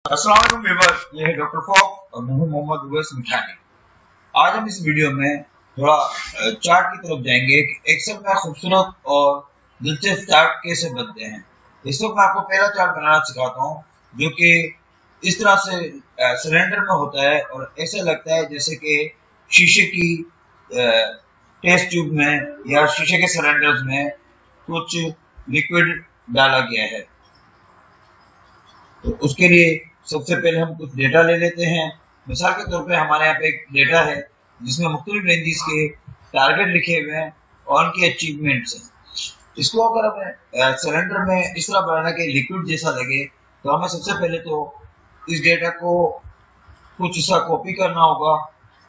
अस्सलाम वालेकुम व्यूअर्स, ये है डॉक्टर फॉक और मैं मोहम्मद उवैस मिठानी। आज हम इस वीडियो में थोड़ा चार्ट की तरफ जाएंगे कि एक्सेल में खूबसूरत और दिलचस्प चार्ट कैसे बनते हैं। इस वक्त मैं आपको पहला चार्ट बनाना सिखाता हूँ जो कि इस तरह से सिलेंडर में होता है और ऐसा लगता है जैसे कि शीशे की टेस्ट ट्यूब में या शीशे के सिलेंडर्स में कुछ लिक्विड डाला गया है। तो उसके लिए सबसे पहले हम कुछ डेटा ले लेते हैं। मिसाल के तौर पे हमारे यहाँ पे एक डेटा है जिसमें मुख्तलिफ रेंजेस के टारगेट लिखे हुए हैं और उनकी अचीवमेंट्स हैं। इसको अगर हमें सिलेंडर में इस तरह बनाना कि लिक्विड जैसा लगे तो हमें सबसे पहले तो इस डेटा को कुछ हिस्सा कॉपी करना होगा।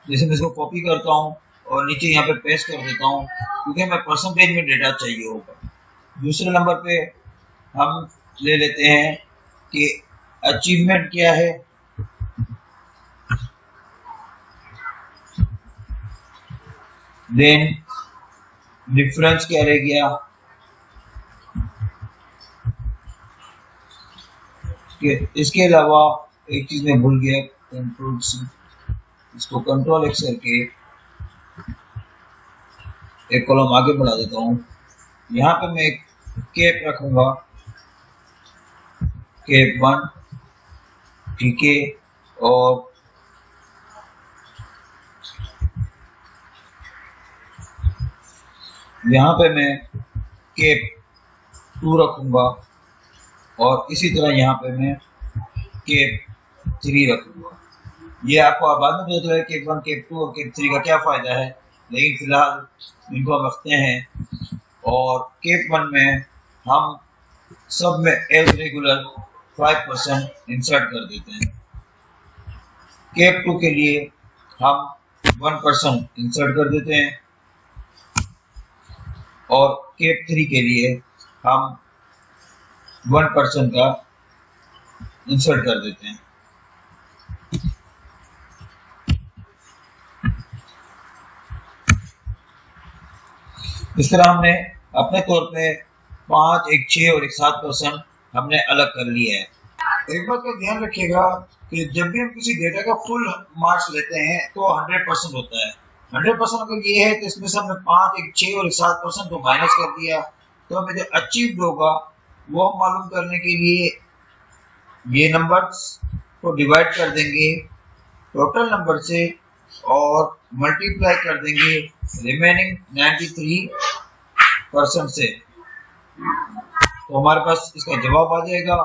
जैसे मैं इसको कॉपी करता हूँ और नीचे यहाँ पे पेस्ट कर देता हूँ क्योंकि हमें परसेंटेज में डेटा चाहिए होगा। दूसरे नंबर पे हम ले लेते हैं कि अचीवमेंट क्या है, देन डिफरेंस क्या रह गया, इसके अलावा एक चीज मैं भूल गया, कंट्रोल सी, इसको कंट्रोल एक्स करके एक कॉलम आगे बढ़ा देता हूँ। यहाँ पे मैं एक कैप रखूंगा, कैप 1, ठीक है, और यहाँ पे मैं कैप 2 रखूंगा और इसी तरह यहाँ पे मैं कैप 3 रखूंगा। ये आपको बाद में पता चलेगा कैप 1, कैप 2 और कैप 3 का क्या फायदा है, लेकिन फिलहाल इनको हम रखते हैं। और कैप 1 में हम सब में एज रेगुलर 5% इंसर्ट कर देते हैं। कैप 2 के लिए हम 1% इंसर्ट कर देते हैं और कैप 3 के लिए हम 1% का इंसर्ट कर देते हैं। इस तरह हमने अपने तौर पे 5, एक 6 और एक 7% हमने अलग कर लिया है। एक बात का ध्यान रखिएगा कि जब भी हम किसी डेटा का फुल मार्क्स लेते हैं तो 100% होता है। 100% अगर ये है तो इसमें से हमने 5, एक 6 और एक 7% को माइनस कर दिया तो हमें जो अचीव्ड होगा वो हम मालूम करने के लिए ये नंबर्स को डिवाइड कर देंगे टोटल नंबर से और मल्टीप्लाई कर देंगे रिमेनिंग 93% से, तो हमारे पास इसका जवाब आ जाएगा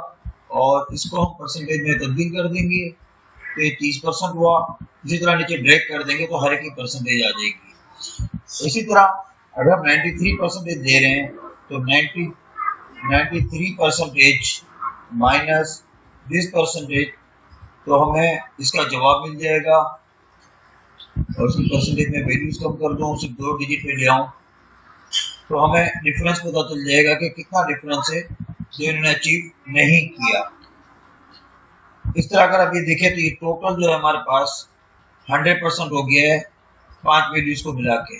और इसको हम परसेंटेज में तब्दील कर देंगे तो ये 30% हुआ। इसी तरह नीचे ड्रैग कर देंगे तो हर एक की परसेंटेज आ जाएगी। इसी तरह अगर हम 93% दे रहे हैं तो 93% माइनस 20%, तो हमें इसका जवाब मिल जाएगा। और उसकी परसेंटेज में वैल्यूज कम कर दूं, उसे 2 डिजिट पे ले आऊं तो हमें डिफरेंस पता चल जाएगा कि कितना डिफरेंस है जो इन्होंने अचीव नहीं किया। इस तरह अगर आप ये देखें तो ये टोटल जो है हमारे पास 100% हो गया है 5 वैल्यूज को मिला के।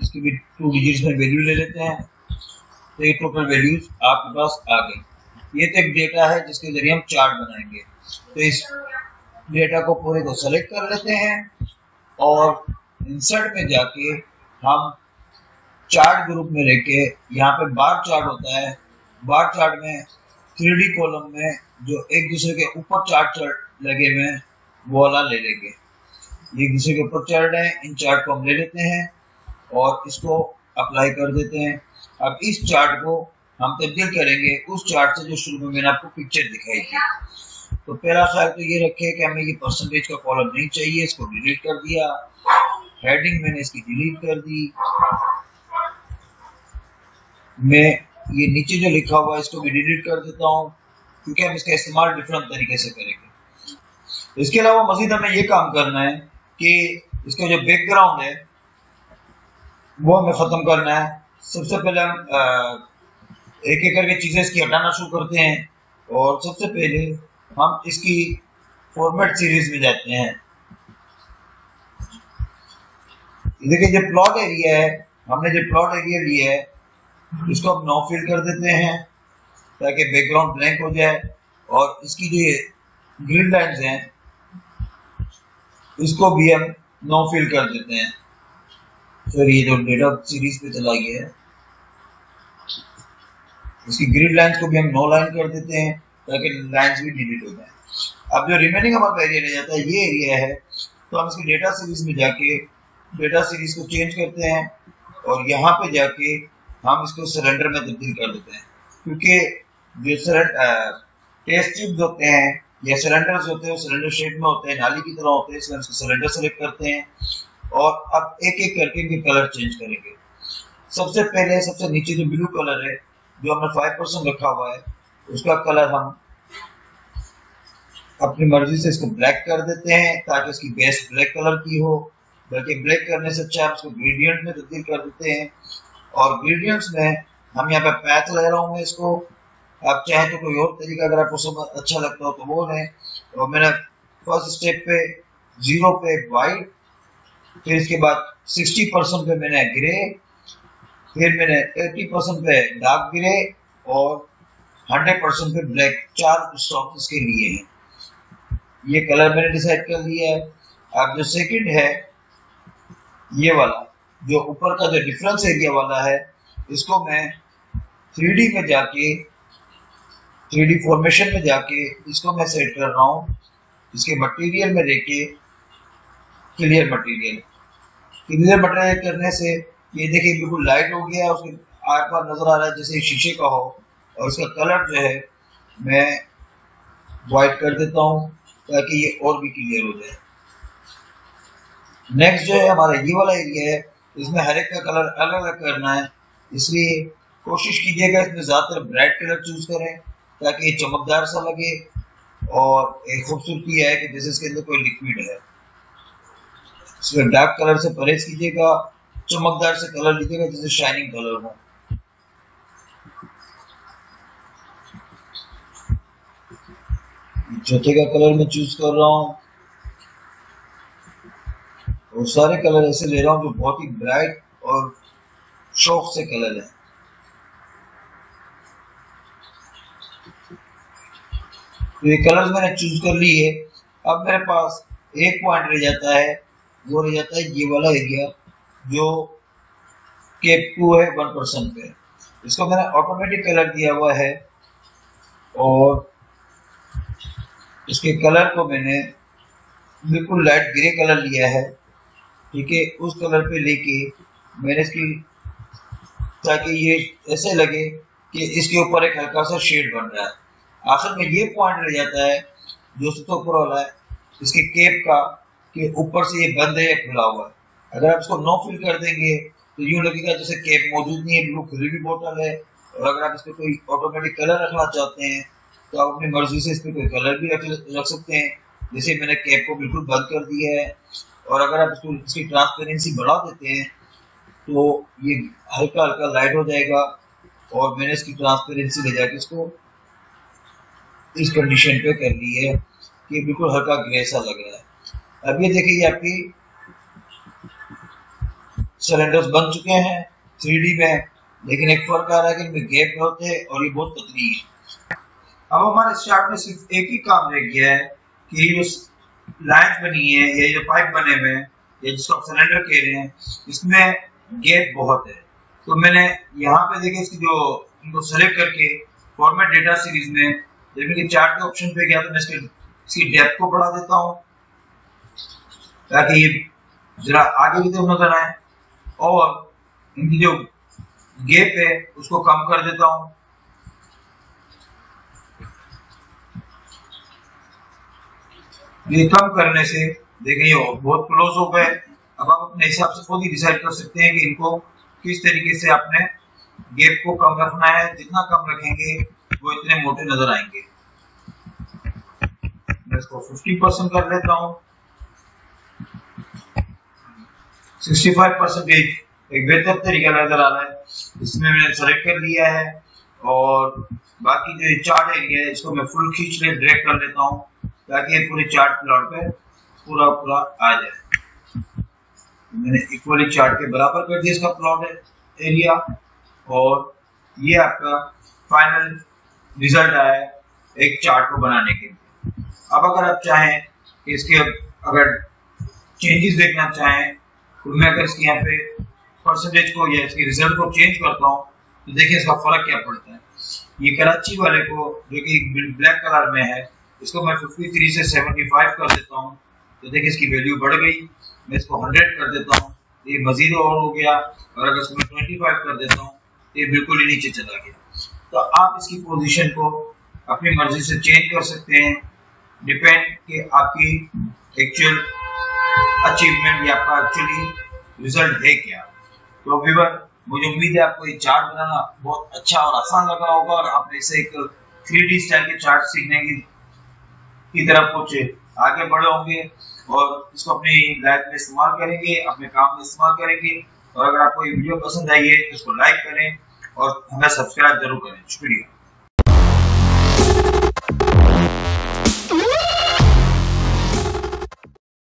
इसकी भी 2 डिजिट्स में वैल्यू ले लेते हैं तो ये टोटल वैल्यूज आपके पास आ गई। ये तो एक डेटा है जिसके जरिए हम चार्ट बनाएंगे। तो इस डेटा को पूरे को सेलेक्ट कर लेते हैं और इंसर्ट में जाके हम चार्ट ग्रुप में लेके, यहाँ पे बार चार्ट होता है, बार चार्ट में 3D कॉलम में जो एक दूसरे के ऊपर चार्ट लगे हुए हैं वो वाला ले लेंगे। एक दूसरे के ऊपर चढ़ रहे हैं, इन चार्ट को हम ले लेते हैं और इसको अप्लाई कर देते हैं। अब इस चार्ट को हम तब्दील करेंगे उस चार्ट से जो शुरू में मैंने आपको पिक्चर दिखाई थी। तो पहला ख्याल तो ये रखे कि हमें ये परसेंटेज का कॉलम नहीं चाहिए, इसको डिलीट कर दिया। हेडिंग मैंने इसकी डिलीट कर दी। मैं ये नीचे जो लिखा हुआ है इसको भी डिलीट कर देता हूँ क्योंकि हम इसका इस्तेमाल डिफरेंट तरीके से करेंगे। इसके अलावा मजीद हमें ये काम करना है कि इसका जो बैकग्राउंड है वो हमें खत्म करना है। सबसे पहले हम एक एक करके चीजें इसकी हटाना शुरू करते हैं और सबसे पहले हम इसकी फॉर्मेट सीरीज में जाते हैं। देखिए जो प्लॉट एरिया है, हमने जो प्लॉट एरिया लिया है इसको हम नो फिल कर देते हैं ताकि बैकग्राउंड ब्लैंक हो जाए और इसकी जो ग्रिड लाइंस हैं इसको भी हम नो फिल कर देते हैं। फिर ये जो डेटा सीरीज पे चला गया है इसकी ग्रिड लाइंस को भी हम नो लाइन कर देते हैं ताकि लाइंस भी डिलीट हो जाए। अब जो रिमेनिंग हमारा एरिया रह जाता है ये एरिया है, तो हम इसकी डेटा सीरीज में जाके डेटा सीरीज को चेंज करते हैं और यहाँ पे जाके हम इसको सरेंडर में तब्दील कर देते हैं, क्योंकि जो टेस्ट ट्यूब्स होते हैं या सिलेंडर्स होते हैं सिलेंडर शेप में होते हैं, नाली की तरह होते हैं, इसलिए हम इसको सिलेंडर सेलेक्ट करते हैं और अब एक एक करके इनके कलर चेंज करेंगे। सबसे पहले सबसे नीचे जो ब्लू कलर है जो हमने 5% रखा हुआ है उसका कलर हम अपनी मर्जी से इसको ब्लैक कर देते हैं ताकि इसकी बेस ब्लैक कलर की हो, बल्कि ब्लैक करने से अच्छा हम इसको ग्रेडियंट में तब्दील कर देते हैं। और ग्रेडियंट्स में हम यहाँ पे पैथ ले रहा हूँ इसको, आप चाहें तो कोई और तरीका अगर आपको समझ अच्छा लगता हो तो वो है। और मैंने फर्स्ट स्टेप पे 0 पे वाइट, फिर इसके बाद 60% पे मैंने ग्रे, फिर मैंने 80% पे डार्क ग्रे और 100% पे ब्लैक, 4 स्टॉप इसके लिए हैं। ये कलर मैंने डिसाइड कर लिया है। अब जो सेकंड है ये वाला जो ऊपर का जो डिफरेंस एरिया वाला है इसको मैं 3D में जाके 3D फॉर्मेशन में जाके इसको मैं सेट कर रहा हूँ। इसके मटेरियल में देखे क्लियर मटेरियल करने से ये देखिए बिल्कुल लाइट हो गया, उसके आर पार नजर आ रहा है जैसे शीशे का हो। और इसका कलर जो है मैं व्हाइट कर देता हूँ ताकि ये और भी क्लियर हो जाए। नेक्स्ट जो है हमारा ये वाला एरिया है, इसमें हर एक का कलर अलग अलग करना है, इसलिए कोशिश कीजिएगा इसमें ज्यादातर ब्राइट कलर चूज करें ताकि ये चमकदार सा लगे और एक खूबसूरती है कि जैसे इसके अंदर कोई लिक्विड है। इसमें डार्क कलर से परहेज कीजिएगा, चमकदार से कलर लीजिएगा जैसे शाइनिंग कलर हो। चौथे का कलर मैं चूज कर रहा हूँ और सारे कलर ऐसे ले रहा हूँ जो बहुत ही ब्राइट और शौक से कलर है। तो ये कलर्स मैंने चूज कर लिए। अब मेरे पास एक पॉइंट रह जाता है, वो रह जाता है ये वाला एरिया जो केप 2 है 1% पे। इसको मैंने ऑटोमेटिक कलर दिया हुआ है और इसके कलर को मैंने बिल्कुल लाइट ग्रे कलर लिया है, ठीक है। उस कलर पे लेके मैंने इसकी ताकि ये ऐसे लगे कि इसके ऊपर एक हल्का सा शेड बन रहा है। आखिर में ये पॉइंट रह जाता है जो सबसे ऊपर वाला है इसके केप का, कि ऊपर से ये बंद है या खुला हुआ है। अगर आप इसको नो फिल कर देंगे तो यूं लगेगा जैसे केप मौजूद नहीं है, बिल्कुल खुली हुई बोतल है। और अगर आप इस पर कोई ऑटोमेटिक कलर रखना चाहते हैं तो आप अपनी मर्जी से इस पर कोई कलर भी रख सकते हैं। जैसे मैंने केप को बिल्कुल बंद कर दिया है और अगर आप इसकी ट्रांसपेरेंसी बढ़ा देते हैं तो ये हल्का हल्का लाइट हो जाएगा। और मैंने इसकी ट्रांसपेरेंसी ले जाकर इसको इस कंडीशन पे कर ली है कि बिल्कुल हल्का ग्रे सा लग रहा है। अब ये देखिए ये आपकी सिलेंडर्स बन चुके हैं 3D में, लेकिन एक फर्क आ रहा है कि इनमें गैप होते हैं और ये बहुत पतली है। अब हमारे चार्ट में सिर्फ एक ही काम रह गया है कि ये लाइंस बनी है या जो पाइप बने हुए हैं या जिसको आप सिलेंडर कह रहे हैं इसमें गैप बहुत है। तो मैंने यहाँ पे देखिए इसकी जो इनको सेलेक्ट करके फॉर्मेट डेटा सीरीज में जब मैं चार्ट के ऑप्शन पे गया तो मैं इसकी डेप्थ को बढ़ा देता हूँ ताकि ये जरा आगे की तरफ नजर आए और इनकी जो गैप है उसको कम कर देता हूँ। ये कम करने से देखिए ये बहुत क्लोज हो गए। अब आप अपने हिसाब से खुद ही डिसाइड कर सकते हैं कि इनको किस तरीके से आपने गैप को कम रखना है। जितना कम रखेंगे वो इतने मोटे नजर आएंगे। मैं इसको 50% कर लेता हूँ। 65% एक बेहतर तरीका नजर आ रहा है। इसमें मैंने सेलेक्ट कर लिया है और बाकी जो चार्ट एरिया है इसको मैं फुल खींच ले ड्रैग कर लेता हूँ ताकि ये पूरे चार्ट प्लॉट पे पूरा पूरा आ जाए। मैंने इक्वली चार्ट के बराबर कर दिया इसका प्लॉट एरिया और ये आपका फाइनल रिजल्ट आया एक चार्ट को बनाने के लिए। अब अगर आप चाहें कि इसके अगर चेंजेस देखना चाहें तो मैं अगर इसके यहाँ पे परसेंटेज को या इसके रिजल्ट को चेंज करता हूँ तो देखिए इसका फर्क क्या पड़ता है। ये कराची वाले को जो कि ब्लैक कलर में है इसको मैं 53 से 75 कर देता हूँ तो देखिए इसकी वैल्यू बढ़ गई। मैं इसको 100 कर देता हूँ, ये मजीद और हो गया। और अगर इसको मैं 25 कर देता हूँ तो ये बिल्कुल ही नीचे चला गया। तो आप इसकी पोजीशन को अपनी मर्जी से चेंज कर सकते हैं, डिपेंड कि आपकी एक्चुअल अचीवमेंट या आपका एक्चुअली रिजल्ट है क्या। तो व्यूअर, मुझे उम्मीद है आपको ये चार्ट बनाना बहुत अच्छा और आसान लगा होगा और आप इसे एक 3D स्टाइल के चार्ट सीखने की तरफ कुछ आगे बढ़े होंगे और इसको अपनी लाइफ में इस्तेमाल करेंगे, अपने काम में इस्तेमाल करेंगे। और अगर आपको ये वीडियो पसंद आई है तो इसको लाइक करें और हमें सब्सक्राइब जरूर करें। शुक्रिया।